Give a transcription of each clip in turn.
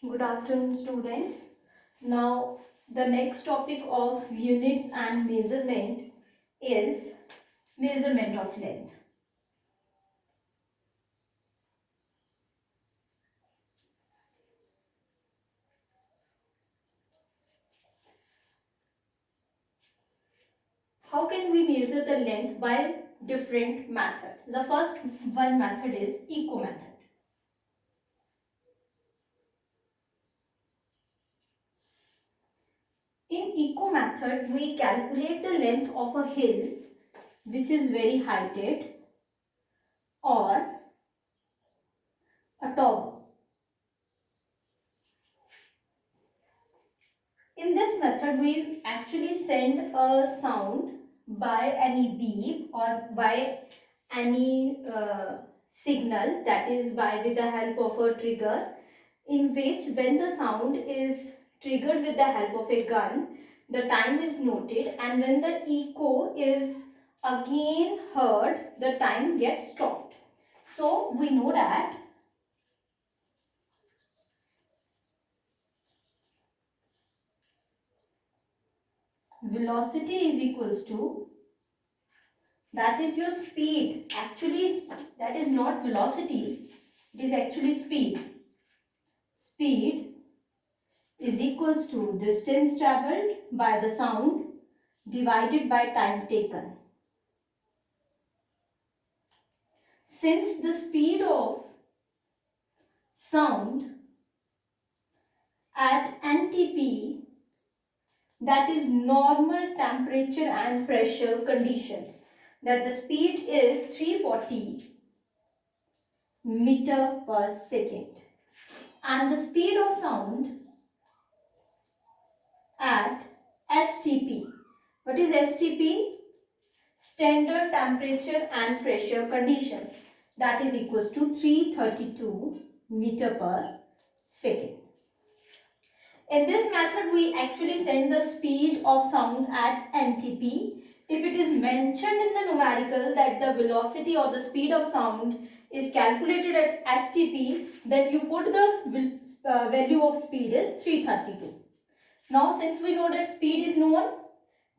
Good afternoon, students. Now, the next topic of units and measurement is measurement of length. How can we measure the length? By different methods. The first one method is echo method. In echo method, we calculate the length of a hill which is very heighted or a tower. In this method, we actually send a sound by any beep or by any signal, that is by with the help of a trigger, in which when the sound is triggered with the help of a gun, the time is noted, and when the echo is again heard, the time gets stopped. So we know that velocity is equals to, that is your speed. Actually, that is not velocity, it is actually speed. Speed is equals to distance traveled by the sound divided by time taken. Since the speed of sound at NTP, that is normal temperature and pressure conditions, that the speed is 340 meter per second, and the speed of sound at STP. What is STP? Standard temperature and pressure conditions, that is equals to 332 meter per second. In this method, we actually send the speed of sound at NTP. If it is mentioned in the numerical that the velocity or the speed of sound is calculated at STP, then you put the value of speed is 332. Now, since we know that speed is known,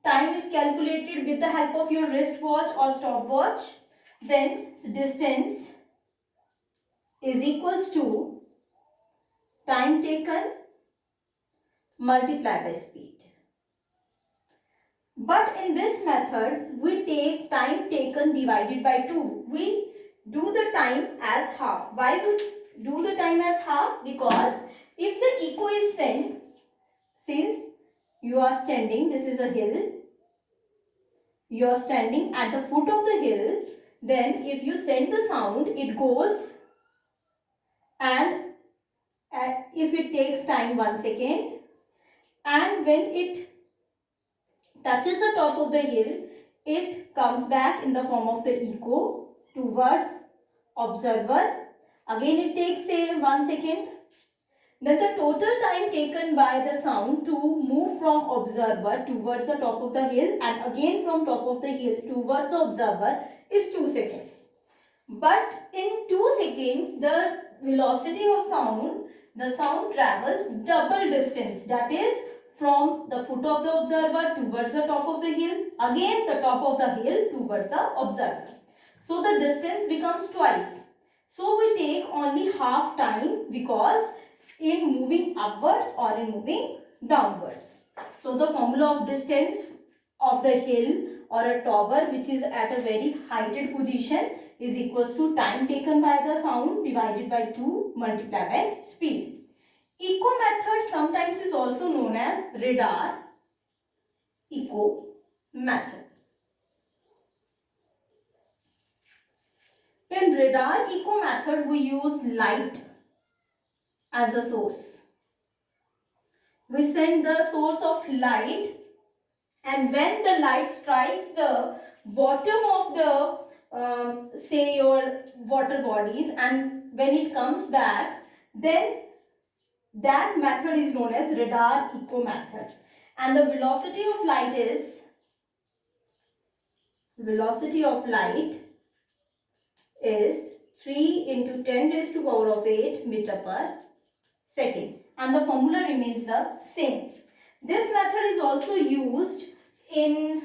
time is calculated with the help of your wristwatch or stopwatch, then distance is equals to time taken multiplied by speed. But in this method, we take time taken divided by 2. We do the time as half. Why we do the time as half? Because if the echo is sent, since you are standing, this is a hill, you are standing at the foot of the hill, then if you send the sound, it goes, and if it takes time 1 second, and when it touches the top of the hill, it comes back in the form of the echo towards observer. Again it takes say 1 second. Then the total time taken by the sound to move from observer towards the top of the hill and again from top of the hill towards the observer is 2 seconds. But in 2 seconds, the velocity of sound, the sound travels double distance, that is from the foot of the observer towards the top of the hill, again the top of the hill towards the observer. So the distance becomes twice. So we take only half time because in moving upwards or in moving downwards. So the formula of distance of the hill or a tower which is at a very heighted position is equals to time taken by the sound divided by 2 multiplied by speed. Echo method sometimes is also known as radar echo method. In radar echo method, we use light as a source. We send the source of light, and when the light strikes the bottom of the say your water bodies, and when it comes back, then that method is known as radar echo method. And the velocity of light is 3 into 10 raised to power of 8 meter per second, and the formula remains the same. This method is also used in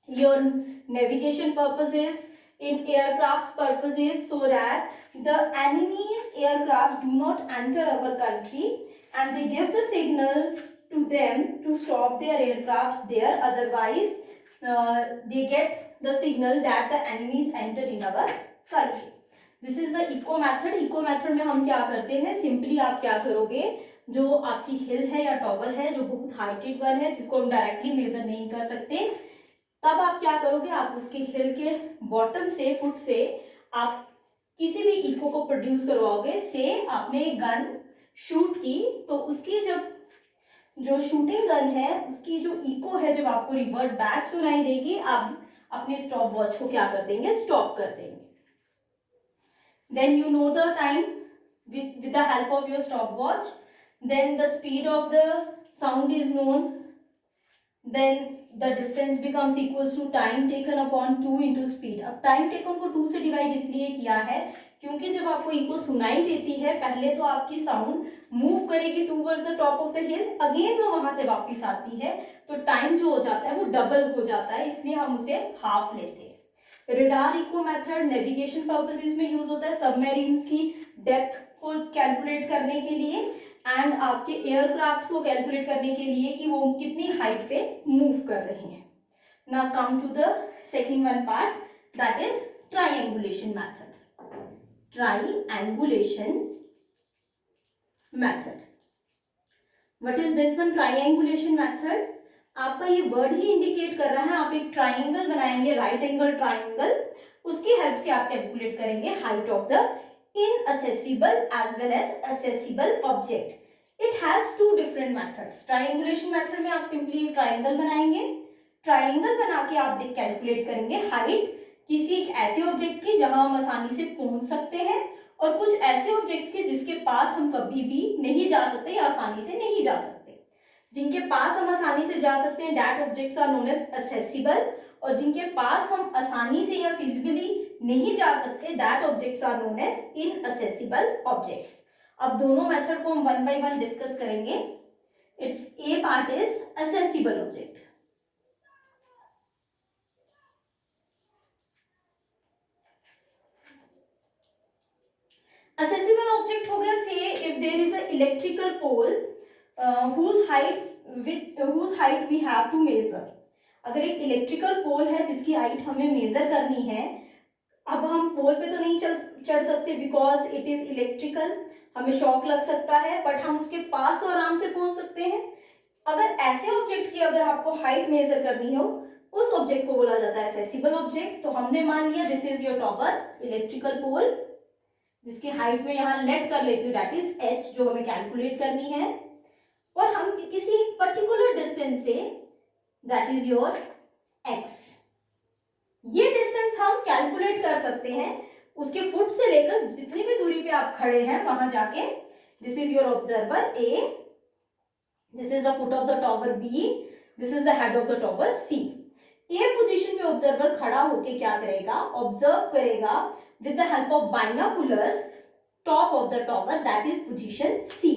your navigation purposes, in aircraft purposes, so that the enemy's aircraft do not enter our country and they give the signal to them to stop their aircrafts there. Otherwise, they get the signal that the enemies enter in our country. This is the echo method. Echo method में हम क्या करते हैं, simply आप क्या करोगे, जो आपकी हिल है या टॉवर है जो बहुत हाइटेड वन है जिसको हम डायरेक्टली मेजर नहीं कर सकते, तब आप क्या करोगे, आप उसके हिल के बॉटम से, फुट से आप किसी भी इको को प्रोड्यूस करवाओगे. से आपने एक गन शूट की तो उसकी जब जो शूटिंग गन है उसकी जो इको है जब आपको रिवर्ट बैक सुनाई देगी, आप अपने स्टॉप वॉच को क्या कर देंगे, स्टॉप कर देंगे. Then you know the time with the help of your stopwatch. Then the speed of the sound is known. Then the distance becomes equals to time taken upon 2 into speed. अब time taken को 2 से divide इसलिए किया है क्योंकि जब आपको eco सुनाई देती है, पहले तो आपकी साउंड मूव करेगी towards the top of the hill, again वो वहां से वापस आती है, तो टाइम जो हो जाता है वो डबल हो जाता है, इसलिए हम उसे हाफ लेते हैं. Radar echo method navigation purposes में यूज होता है, सबमरीन्स की डेप्थ को कैलकुलेट करने के लिए एंड आपके एयरक्राफ्ट को कैलकुलेट करने के लिए कि वो कितनी हाइट पे मूव कर रहे हैं. Now come to the second one part, that is triangulation method. Triangulation method, what is this one, triangulation method. आपका ये वर्ड ही इंडिकेट कर रहा है, आप एक ट्राइंगल बनाएंगे, राइट एंगल ट्राइंगल, उसकी हेल्प से आप कैलकुलेट करेंगे height of the inaccessible as well as accessible object. It has two different methods. Triangulation method में आप सिंपली ट्राइंगल बनाएंगे, ट्राइंगल बना के आप कैलकुलेट करेंगे हाइट किसी एक ऐसे ऑब्जेक्ट की जहां हम आसानी से पहुंच सकते हैं और कुछ ऐसे ऑब्जेक्ट्स के जिसके पास हम कभी भी नहीं जा सकते या आसानी से नहीं जा सकते. जिनके पास हम आसानी से जा सकते हैं that objects are known as accessible, और जिनके पास हम आसानी से या फिजिबली नहीं जा सकते that objects are known as inaccessible objects. अब दोनों मेथड को हम वन बाय वन डिस्कस करेंगे. It's a part is accessible object. accessible object हो गया, so if there is a electrical pole whose height we have to measure. अगर एक electrical pole है जिसकी हाइट हमें मेजर करनी है, अब हम पोल पे तो नहीं चढ़ सकते बिकॉज इट इज इलेक्ट्रिकल, हमें शॉक लग सकता है, बट हम उसके पास तो आराम से पहुंच सकते हैं. अगर ऐसे ऑब्जेक्ट की अगर आपको हाइट मेजर करनी हो, उस ऑब्जेक्ट को बोला जाता है एक्सेसिबल ऑब्जेक्ट. तो हमने मान लिया this is your tower, electrical pole, जिसकी हाइट में यहाँ लेट कर लेती हूँ दैट इज h, जो हमें कैलकुलेट करनी है, और हम किसी particular distance say that is your x, ये डिस्टेंस हम कैलकुलेट कर सकते हैं उसके फुट से लेकर जितनी भी दूरी पे आप खड़े हैं वहां जाके. This is your observer A, this is the foot of the tower B, this is the head of the tower C. A position पे ऑब्जर्वर खड़ा होके क्या करेगा, ऑब्जर्व करेगा with the help of binoculars top of the tower that is position C.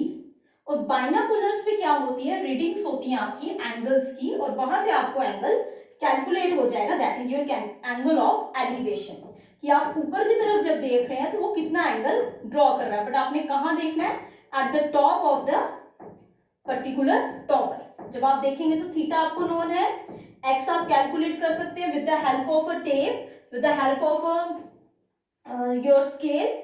और binoculars पे क्या होती है, रीडिंग्स होती हैं आपकी एंगल्स की, और वहां से आपको एंगल कैलकुलेट हो जाएगा that is your angle of elevation, कि आप ऊपर की तरफ जब देख रहे हैं तो वो कितना एंगल ड्रॉ कर रहा है, बट आपने कहां देखना है, at the top of the particular tower. जब आप देखेंगे तो थीटा आपको नोन है, एक्स आप कैलकुलेट कर सकते हैं with the help of a tape, with the help of your scale,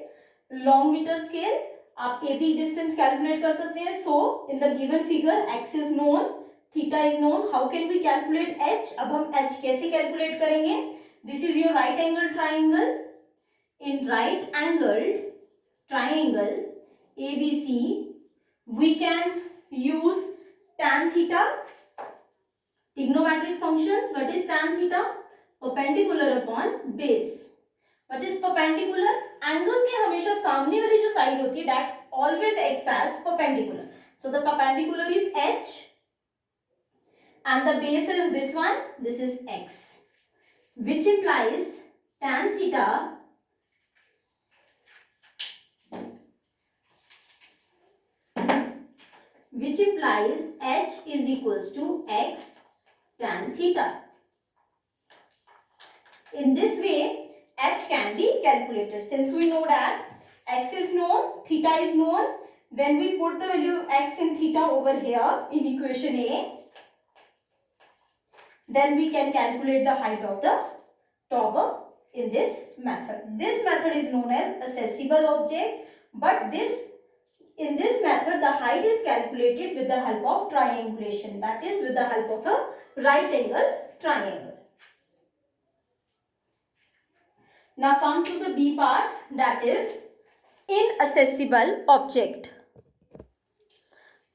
long metre scale, आप ए बी डिस्टेंस कैलकुलेट कर सकते हैं. So in the given figure X is known, theta is known, how can we calculate H. अब हम H कैसे calculate करेंगे, this is your right angle triangle. In right angled triangle ABC we can use tan theta, trigonometric functions. What is tan theta? Perpendicular upon base. What is perpendicular? Angle के हमेशा सामने वाली जो side होती है that always acts as perpendicular. So the perpendicular is H and the base is this one, this is X, which implies tan theta which implies h is equals to x tan theta. In this way, h can be calculated. Since we know that x is known, theta is known, when we put the value of x and theta over here in equation A, then we can calculate the height of the tower in this method. This method is known as accessible object, but in this method the height is calculated with the help of triangulation, that is with the help of a right angle triangle. Now come to the B part, that is inaccessible object.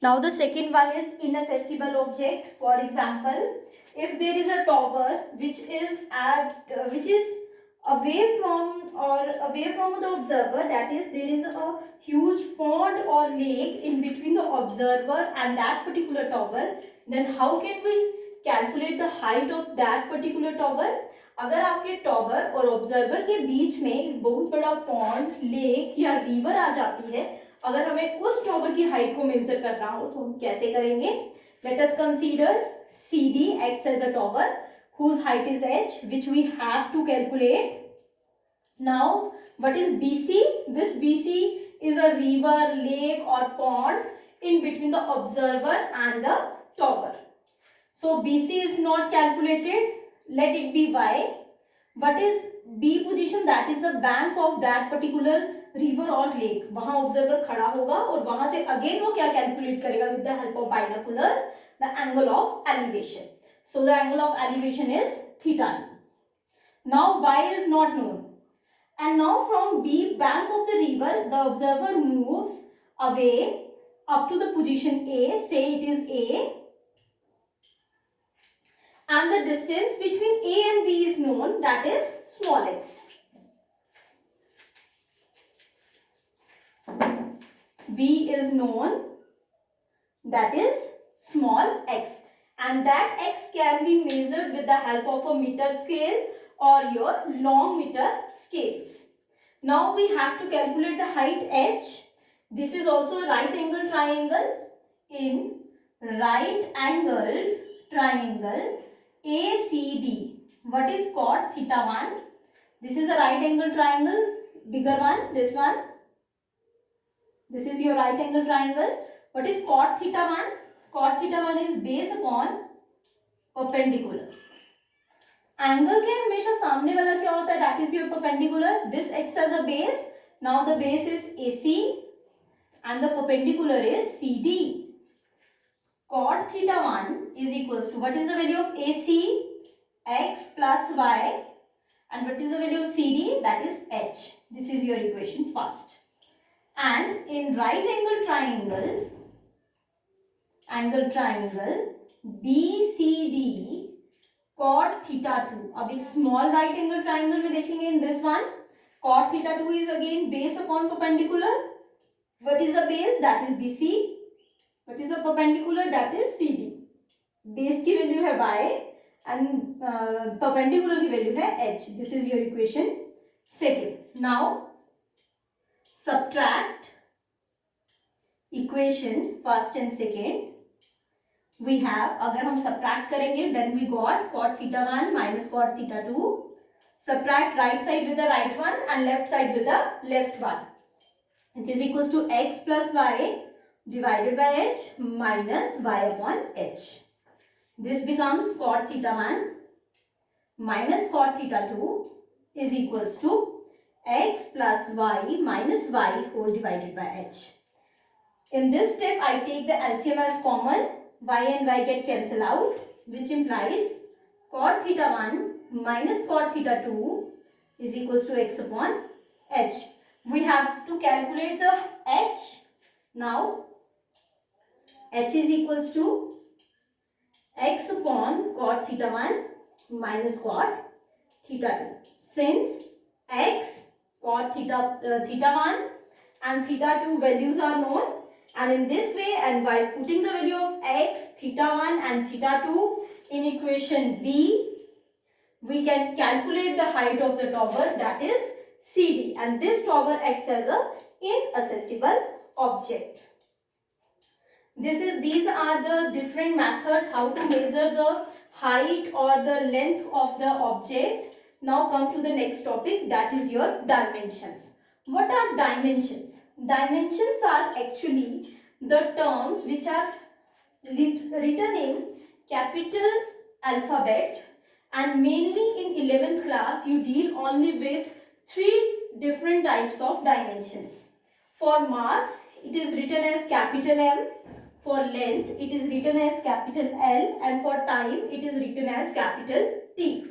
Now the second one is inaccessible object. For example, if there is a tower which is away from the observer, that is there is a huge pond or lake in between the observer and that particular tower, then how can we calculate the height of that particular tower? अगर आपके tower और observer के बीच में एक बहुत बड़ा pond, lake या river आ जाती है, अगर हमें उस टॉवर की हाइट को मेजर करना हो तो हम कैसे करेंगे? Let us consider CD acts as a tower whose height is h, which we have to calculate. Now what is BC? This BC is a river, lake or pond in between the observer and the tower. So BC is not calculated. Let it be y. What is B position? That is the bank of that particular river or lake. वहाँ observer खड़ा होगा और वहाँ से again वो क्या calculate करेगा with the help of binoculars? The angle of elevation. So the angle of elevation is theta. Now y is not known. And now from B bank of the river, the observer moves away up to the position A. Say it is A. And the distance between A and B is known, that is small x. B is known, that is small x, and that x can be measured with the help of a meter scale or your long meter scales. Now we have to calculate the height h. This is also a right angle triangle. In right angled triangle ACD, what is cot theta 1? This is a right angle triangle, bigger one, this one. This is your right angle triangle. What is cot theta 1? Cot theta 1 is based upon perpendicular. Angle के हमेशा सामने वाला क्या होता है? That is your perpendicular. This acts as a base. Now the base is AC and the perpendicular is CD. Cot theta 1 is equals to, what is the value of AC? X plus y. And what is the value of CD? That is h. This is your equation first. And in right angle triangle BCD cot theta 2. अब एक small right angle triangle में देखेंगे in this one. Cot theta 2 is again base upon perpendicular. What is the base? That is BC. What is the perpendicular? That is CD. Base की value है y and perpendicular की value है h. This is your equation second. Now subtract equation first and second. We have, अगर हम subtract करेंगे, then we got cot theta 1 minus cot theta 2. Subtract right side with the right one and left side with the left one. It is equals to x plus y divided by h minus y upon h. This becomes cot theta 1 minus cot theta 2 is equals to x plus y minus y whole divided by h. In this step, I take the LCM as common. Y and y get cancelled out, which implies cot theta 1 minus cot theta 2 is equals to x upon h. We have to calculate the h. Now, h is equals to x upon cot theta 1 minus cot theta 2. Since x, cot theta 1 and theta 2 values are known, and in this way, and by putting the value of x, theta 1 and theta 2 in equation B, we can calculate the height of the tower, that is CD, and this tower acts as a inaccessible object. These are the different methods how to measure the height or the length of the object. Now come to the next topic, that is your dimensions. What are dimensions? Dimensions are actually the terms which are written in capital alphabets, and mainly in 11th class you deal only with three different types of dimensions. For mass it is written as capital M, for length it is written as capital L, and for time it is written as capital T.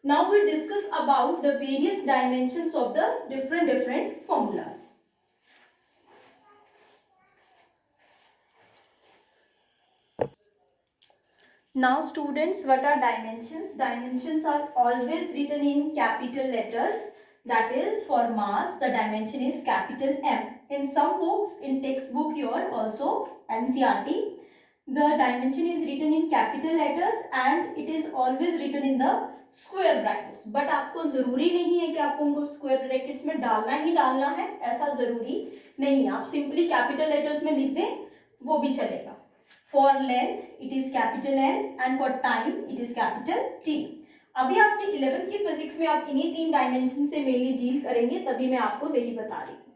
Now we discuss about the various dimensions of the different formulas. Now students, what are dimensions? Dimensions are always written in capital letters. That is, for mass the dimension is capital M. In some books, in textbook here also NCERT, the dimension is written in capital letters and it is always written in the square brackets. But आपको जरूरी नहीं है कि आपको उनको square brackets में डालना ही डालना है, ऐसा जरूरी नहीं है. आप simply capital letters में लिख दें वो भी चलेगा. For length it is capital N and for time it is capital T. अभी आपके 11th की फिजिक्स में आप इन्हीं तीन डायमेंशन से मेनली डील करेंगे, तभी मैं आपको वही बता रही हूँ.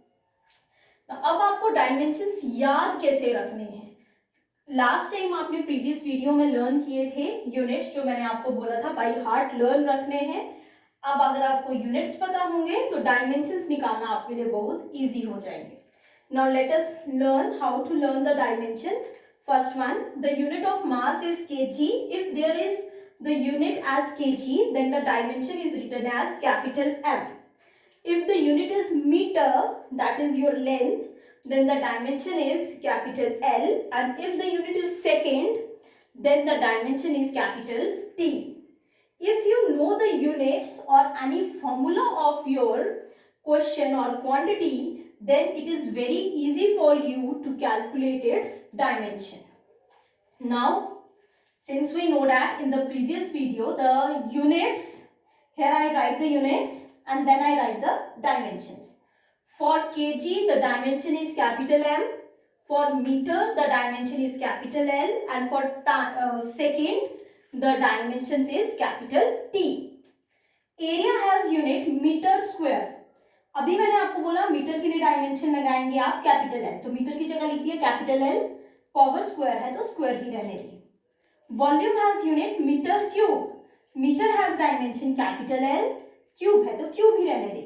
अब आपको डायमेंशंस याद कैसे रखने हैं. लास्ट टाइम आपने प्रीवियस वीडियो में लर्न किए थे यूनिट्स, जो मैंने आपको बोला था बाय हार्ट लर्न रखने हैं. अब अगर आपको यूनिट्स पता होंगे तो डायमेंशंस निकालना आपके लिए बहुत इजी हो जाएंगे. Now let us learn how to learn the dimensions. First one, the unit of mass is kg. If there is the unit as kg, then the dimension is written as capital M. If the unit is meter, that is your length, then the dimension is capital L. And if the unit is second, then the dimension is capital T. If you know the units or any formula of your question or quantity, then it is very easy for you to calculate its dimension. Now, since we know that in the previous video, the units, here I write the units and then I write the dimensions. For kg, the dimension is capital M. For meter, the dimension is capital L. And for second, the dimensions is capital T. Area has unit meter square. अभी मैंने आपको बोला metre के लिए dimension लगाएंगे आप capital L, तो metre की जगह लिख दिया कैपिटल एल. पावर स्क्वायर है तो स्क्वायर ही रहने दी. Volume has unit metre cube. Metre has dimension capital L, cube है तो क्यूब ही रहने दी.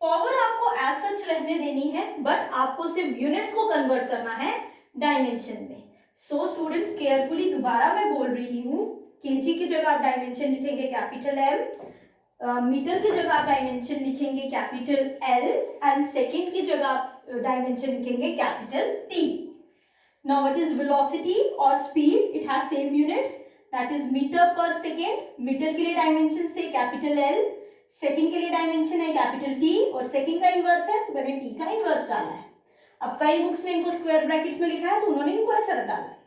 पावर आपको एज सच रहने देनी है, बट आपको सिर्फ यूनिट्स को कन्वर्ट करना है डायमेंशन में. सो स्टूडेंट्स केयरफुली दोबारा मैं बोल रही हूँ, केजी की जगह आप डायमेंशन लिखेंगे कैपिटल एम, मीटर की जगह आप डायमेंशन लिखेंगे कैपिटल एल, एंड सेकेंड की जगह आप डायमेंशन लिखेंगे capital T. Now what is velocity और speed? It has same units, that is metre per second. Metre के लिए डायमेंशन थे कैपिटल एल, सेकेंड के लिए डायमेंशन है कैपिटल टी, और सेकेंड का इनवर्स है तो मैंने टी का इनवर्स डाला है. अब कई बुक्स में इनको स्क्वायर ब्रैकेट्स में लिखा है तो उन्होंने इनको ऐसा डाला है.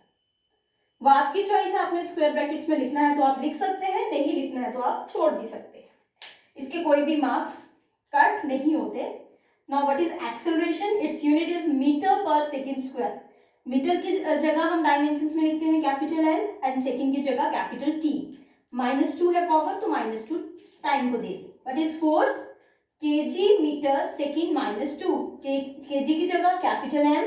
वो आपकी चॉइस है, आपने स्क्वायर ब्रैकेट्स में लिखना है तो आप लिख सकते हैं, नहीं लिखना है तो आप छोड़ भी सकते हैं. इसके कोई भी मार्क्स कट नहीं होते. Now what is acceleration? Its unit is metre per second square. Metre की जगह हम डायमेंशंस में लिखते हैं कैपिटल एल एंड सेकेंड की जगह कैपिटल टी. -2 है पावर तो -2 टाइम को दे दी. What is force? KG metre second -2. KG की जगह कैपिटल एम,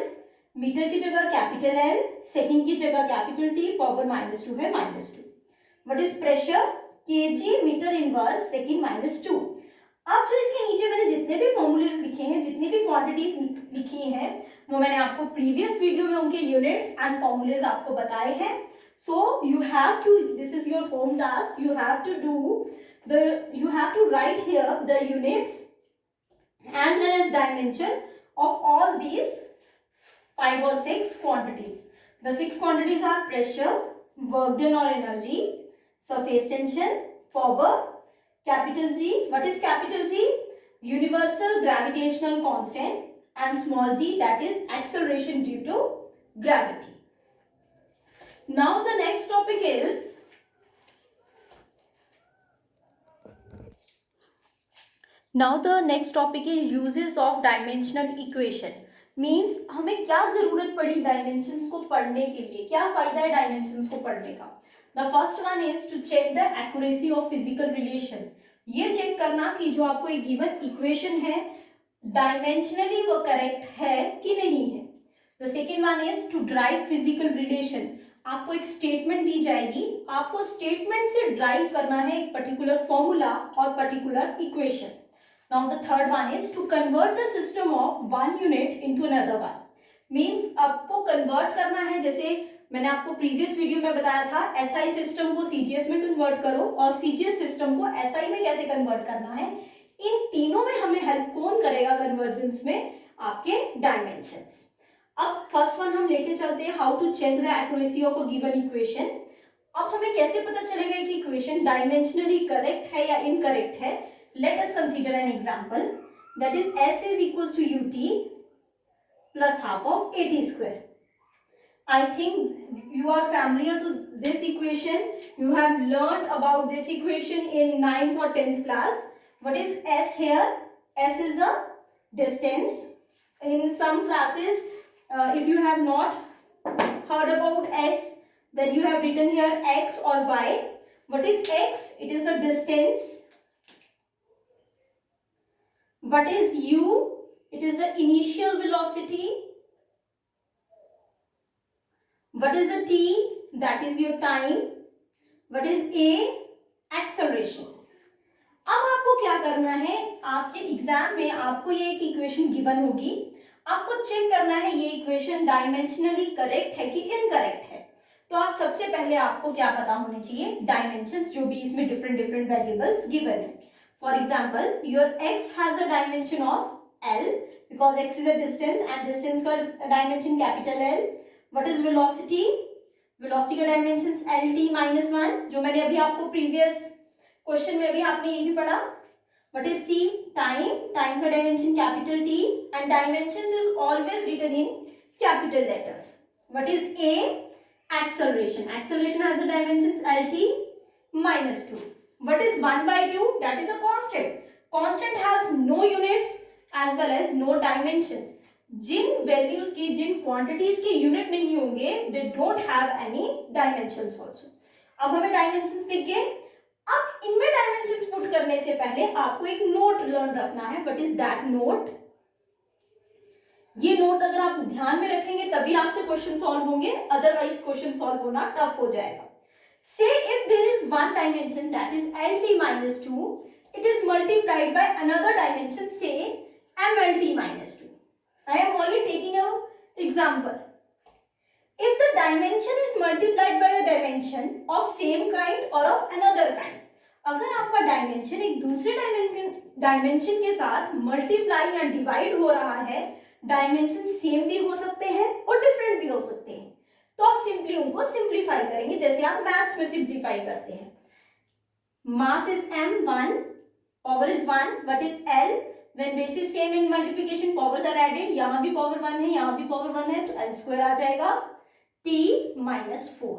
मीटर की जगह कैपिटल एल, सेकेंड की जगह कैपिटल टी, पावर -2 है -2. What is pressure? Kg metre inverse second -2. अब जो इसके नीचे मैंने जितने भी फॉर्मूलेज लिखे हैं, जितनी भी क्वांटिटीज लिखी हैं, वो मैंने आपको प्रीवियस वीडियो में उनके यूनिट्स एंड फॉर्मूलेज आपको बताए हैं. So you have to, this is your home task, you have to do you have to write here the units as well as dimension of all these 5 or 6 quantities. The 6 quantities are pressure, work done or energy, surface tension, power, capital G. What is capital G? Universal gravitational constant, and small g, that is acceleration due to gravity. Now the next topic is uses of dimensional equation. Means हमें क्या जरूरत पड़ी dimensions को पढ़ने के लिए, क्या फायदा है डायमेंशंस को पढ़ने का। The first one is to check the accuracy of physical relation. ये चेक करना कि जो आपको एक गिवन इक्वेशन है डायमेंशनली वो करेक्ट है कि नहीं है। The second one is to drive physical relation. आपको एक स्टेटमेंट दी जाएगी, आपको स्टेटमेंट से ड्राइव करना है एक पर्टिकुलर फॉर्मूला और particular equation. Now the third one is to convert the system of one unit into another one. Means आपको कन्वर्ट करना है, जैसे मैंने आपको प्रीवियस वीडियो में बताया था एसआई सिस्टम को सीजीएस में कन्वर्ट करो और सीजीएस सिस्टम को एसआई में कैसे कन्वर्ट करना है। इन तीनों में हमें हेल्प कौन करेगा कन्वर्जेंस में, आपके डायमेंशंस। अब फर्स्ट वन हम लेके चलते हैं, how to check the accuracy of a given equation. अब हमें कैसे पता चलेगा कि इक्वेशन डायमेंशनली करेक्ट है या इनकरेक्ट है। Let us consider an example, that is s is equals to ut plus half of at square. I think you are familiar to this equation. You have learned about this equation in 9th or 10th class. What is s here? S is the distance. In some classes, if you have not heard about s, then you have written here x or y. What is x? It is the distance. What is u? It is the initial velocity. What is the t? That is your time. What is a? Acceleration. अब आपको क्या करना है, आपके exam में आपको ये एक इक्वेशन गिवन होगी, आपको चेक करना है ये इक्वेशन डायमेंशनली करेक्ट है कि इनकरेक्ट है। तो आप सबसे पहले आपको क्या पता होने चाहिए, डायमेंशंस जो भी इसमें डिफरेंट डिफरेंट वेरिएबल्स गिवन है। For example your x has a dimension of l because x is a distance and distance का dimension capital L। What is velocity? Velocity का डायमेंशन lt-1, जो मैंने अभी आपको प्रीवियस क्वेश्चन में भी आपने यही पढ़ा। What is t? Time. Time का dimension capital T and dimensions is always written in capital letters. What is a? Acceleration. Acceleration has a dimensions lt-2. What is 1/2? That is a constant. Constant has no units as well as no dimensions. Jin values की, जिन quantities के unit नहीं होंगे, they don't have any dimensions also. अब हमें dimensions दिख गए। अब इनमें डायमेंशंस पुट करने से पहले आपको एक नोट लर्न रखना है। What is that note? ये नोट अगर आप ध्यान में रखेंगे तभी आपसे क्वेश्चन सॉल्व होंगे, अदरवाइज क्वेश्चन सॉल्व होना टफ हो जाएगा। So if there is one dimension that is lt-2, it is multiplied by another dimension से mlt-2। I am only taking a example. If the dimension is multiplied by a dimension of same kind or of another kind, अगर आपका dimension एक दूसरे dimension के साथ multiply या divide हो रहा है, डायमेंशन सेम भी हो सकते हैं और डिफरेंट भी हो सकते हैं, तो आप सिंपली उनको सिंप्लीफाई करेंगे, जैसे आप मैथ्स में सिंप्लीफाई करते हैं। Mass is m1, power is 1, what is l? When base is same in multiplication, powers are added. यहाँ भी पावर 1 है, यहाँ भी पावर 1 है, तो l स्क्वायर आ जाएगा t-4.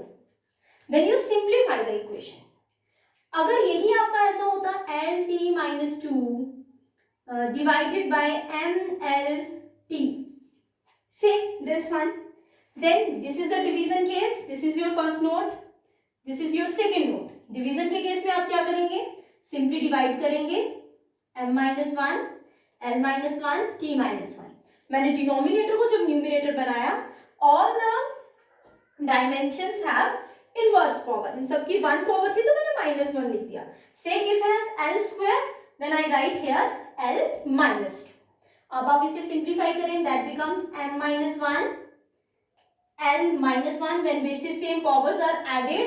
Then you simplify the equation. अगर यही आपका ऐसा होता lt-2 divided by mlt, say this one, then this is the division case. This is your first note, this is your second note. Division के case में आप क्या करेंगे, सिंपली डिवाइड करेंगे m-1 l-1 t-1। मैंने डिनोमिनेटर को जब numerator बनाया, all the dimensions have inverse power. इन सबकी 1 पावर थी तो मैंने -1 लिख दिया। Say if has l square, then I write here l-2. अब आप इसे सिंप्लीफाई करें, that becomes m-1 l-1, when bases same powers are added,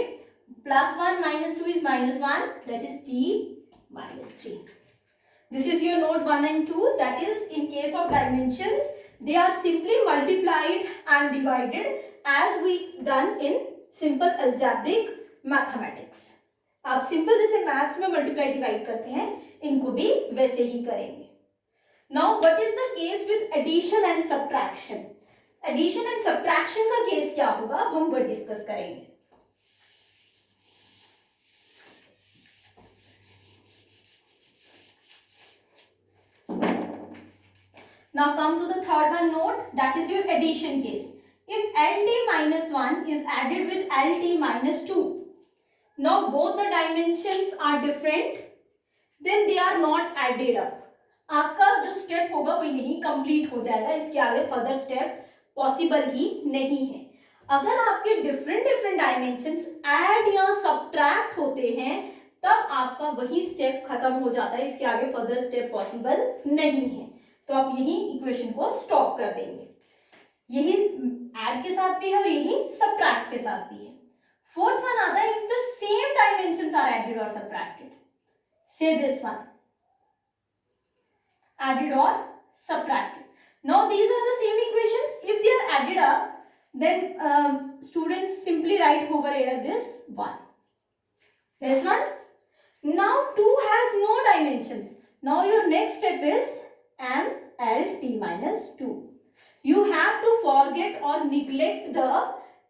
+1 -2 is -1, that is t-3. This is your note 1 and 2. That is in case of dimensions, they are simply multiplied and divided as we done in simple algebraic mathematics. आप simple जैसे maths में multiply divide करते हैं, इनको भी वैसे ही करेंगे। Now what is the case with addition and subtraction? Addition and subtraction का केस क्या होगा, अब हम वो डिस्कस करेंगे। Now come to the third one note, that is your addition case. If LT minus 1 is added with LT minus 2, now both the dimensions are different, then they are not added up. आपका जो step होगा वो यही complete हो जाएगा, इसके आगे further step possible ही नहीं है. अगर आपके डिफरेंट डिफरेंट डायमेंशंस ऐड या सब्ट्रैक्ट होते हैं तब आपका वही स्टेप खत्म हो जाता है, इसके आगे फर्दर स्टेप पॉसिबल नहीं है. तो आप यही इक्वेशन को स्टॉप कर देंगे. यही ऐड के साथ भी है और यही सब्ट्रैक्ट के साथ भी है. फोर्थ वन आता है, if the same dimensions are added और subtracted. So this one, added or subtracted. Now these are the same equations. If they are added up, then students simply write over here this one. This one. Now 2 has no dimensions. Now your next step is m l t minus 2. You have to forget or neglect the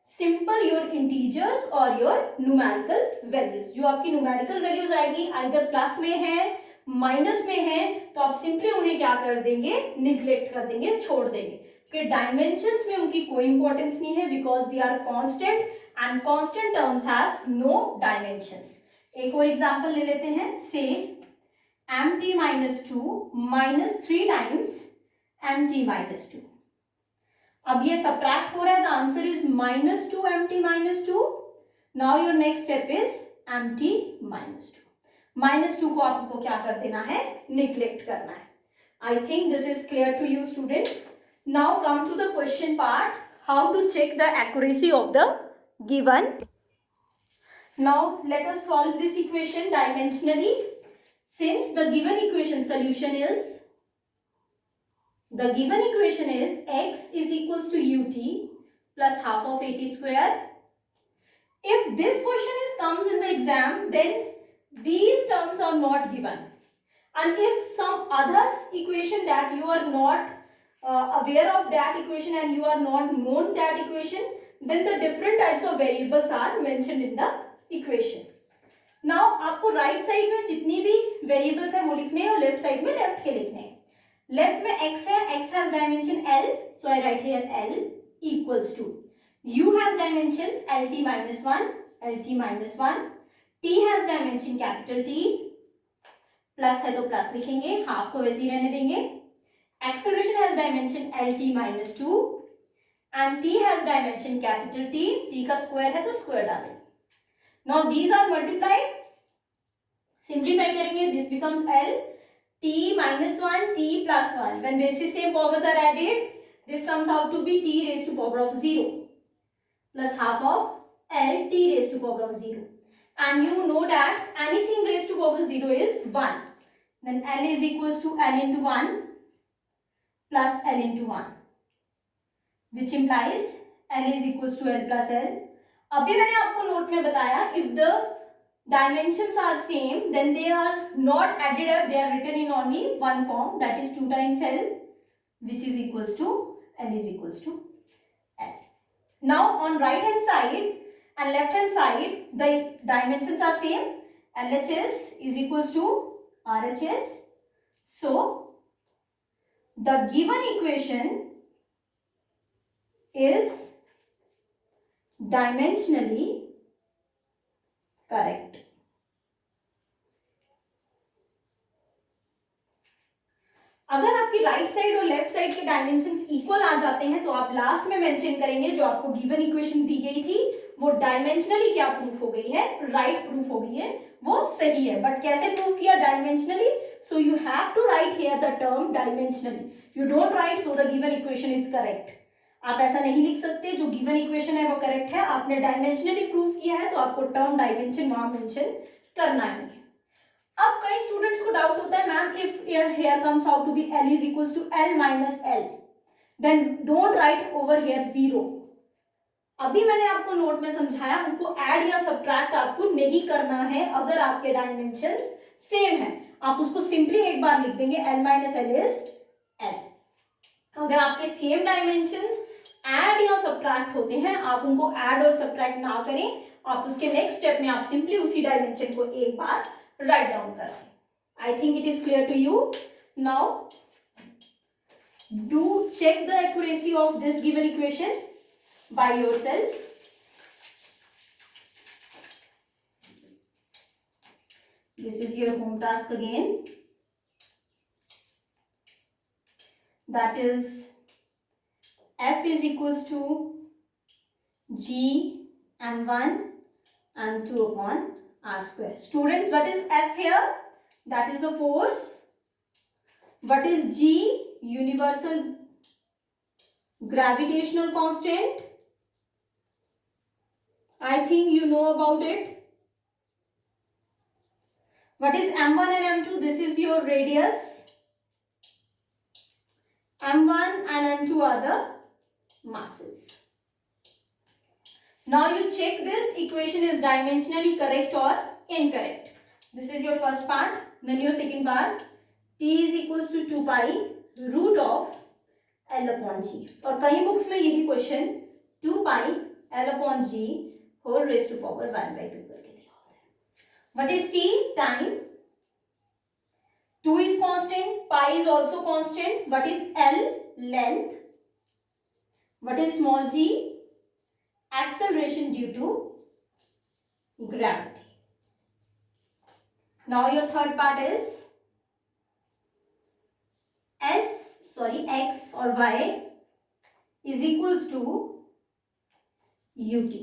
simple your integers or your numerical values. जो आपकी numerical values आएगी either plus में है minus में है, तो आप simply उन्हें क्या कर देंगे, निग्लेक्ट कर देंगे, छोड़ देंगे, क्योंकि डायमेंशंस में उनकी कोई इंपॉर्टेंस नहीं है, because they are constant and constant terms has no dimensions. एक और एग्जांपल ले लेते हैं. से mt minus 2 minus 3 times mt minus 2. अब ये सब्ट्रैक्ट हो रहा है, the answer is minus 2 mt minus 2. Now your next step is mt minus 2. -2 को आपको क्या कर देना है, निग्लेक्ट करना है. I think this is clear to you students. Now come to the question part, how to check the accuracy of the given. Now let us solve this equation dimensionally. Since the given equation solution is x is equals to ut plus half of at square. If this question comes in the exam, then these terms are not given, and if some other equation that you are not aware of that equation and you are not known that equation, then the different types of variables are mentioned in the equation. Now आपको right side में जितनी भी variables है वो लिखने हैं और left side में left के लिखने हैं. Left में x है, x has dimension L, so I write here L equals to u has dimensions LT minus 1, LT minus 1. T has dimension capital T, plus है तो प्लस लिखेंगे, हाफ को वैसे ही रहने देंगे. Acceleration has dimension LT minus 2 and T has dimension capital T. T का square है तो स्क्वायर डालेंगे. Now these are multiplied, simplify करेंगे, this becomes L T minus 1 T plus 1. When basis same powers are added, this comes out to be T raised to power of 0 plus half of L T raised to power of 0. And you know that anything raised to power 0 is 1. Then L is equals to L into 1 plus L into 1, which implies L is equals to L plus L. अभी मैंने आपको note में बताया, if the dimensions are same, then they are not added up, they are written in only one form, that is 2 times L, which is equals to L is equals to L. Now on right hand side and left hand side, the dimensions are same. LHS is equals to RHS. So the given equation is dimensionally correct. अगर आपकी right side और left side के dimensions equal आ जाते हैं तो आप last में mention करेंगे जो आपको गिवन इक्वेशन दी गई थी वो डायमेंशनली क्या प्रूफ हो गई है, राइट प्रूफ हो गई है, वो सही है. बट कैसे प्रूफ किया, dimensionally. So you have to write here the term dimensionally. You don't write so the given equation is correct. आप ऐसा नहीं लिख सकते जो गिवन इक्वेशन है वो करेक्ट है, आपने डायमेंशनली प्रूफ किया है तो आपको टर्म डायमेंशन वहां मेंशन करना है. अब कई स्टूडेंट्स को डाउट होता है, ma'am if here comes out to be L is equals to L minus L, then don't write over here 0. अभी मैंने आपको नोट में समझाया, उनको ऐड या सब्ट्रैक्ट आपको नहीं करना है अगर आपके डायमेंशंस सेम है. आप उसको सिंपली एक बार लिख देंगे L minus L is L. अगर आपके सेम डायमेंशंस ऐड या सब्ट्रैक्ट होते हैं, आप उनको ऐड और सब्ट्रैक्ट ना करें, आप उसके नेक्स्ट स्टेप में आप सिंपली उसी डायमेंशन को एक बार राइट डाउन करें. I think it is clear to you. Now Do check the accuracy of this given equation by yourself. This is your home task again. That is F is equals to G m1 and 2 upon r square. Students, what is F here? That is the force. What is G? Universal gravitational constant. I think you know about it. What is m1 and m2? This is your radius. m1 and m2 are the masses. Now you check this equation is dimensionally correct or incorrect. This is your first part. Then your second part. P is equals to 2 pi root of L upon G. और कई books में यही question 2 pi L upon G whole raised to power 1 by 2 करके दिया होता है. What is T? Time. 2 is constant. Pi is also constant. What is L? Length. What is small g? Acceleration due to gravity. Now your third part is x or y is equals to ut.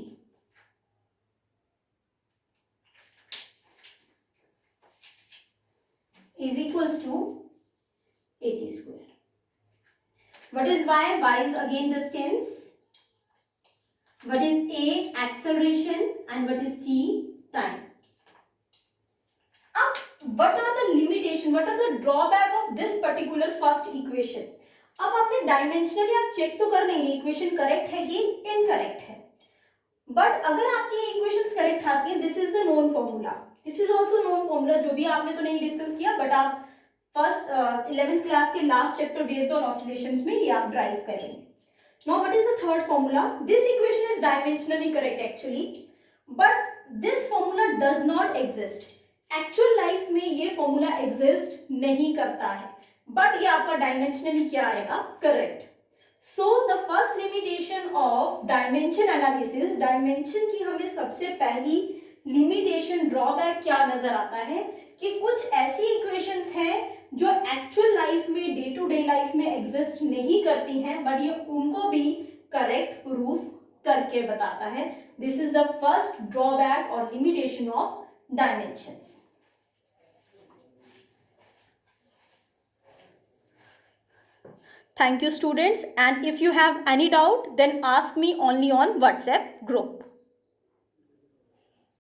Is equals to 80 square. What is y? Y is again distance. What is a? Acceleration. And what is t? Time. What are the limitation? What are the drawback of this particular first equation? अब आपने dimensionally आप check तो कर लेंगे equation correct है कि incorrect है, but अगर आपकी ये इक्वेशंस करेक्ट आती है, this is the known formula, this is also known formula, जो भी आपने तो नहीं डिस्कस किया बट आप फर्स्ट 11th क्लास के लास्ट चैप्टर वेव्स और ऑसिलेशंस में ये आप ड्राइव करेंगे. Now what is the third formula? This equation is dimensionally correct actually, but this formula does not exist. Actual life में ये फॉर्मूला एग्जिस्ट नहीं करता है, बट ये आपका डायमेंशनली क्या आएगा? Correct. So the first limitation of dimension analysis, dimension की हमें सबसे पहली लिमिटेशन ड्रॉबैक क्या नजर आता है कि कुछ ऐसी इक्वेशंस हैं जो एक्चुअल लाइफ में डे टू डे लाइफ में एग्जिस्ट नहीं करती हैं, बट ये उनको भी करेक्ट प्रूफ करके बताता है. This is the first drawback और limitation of dimensions. Thank you students, and if you have any doubt then ask me only on WhatsApp group.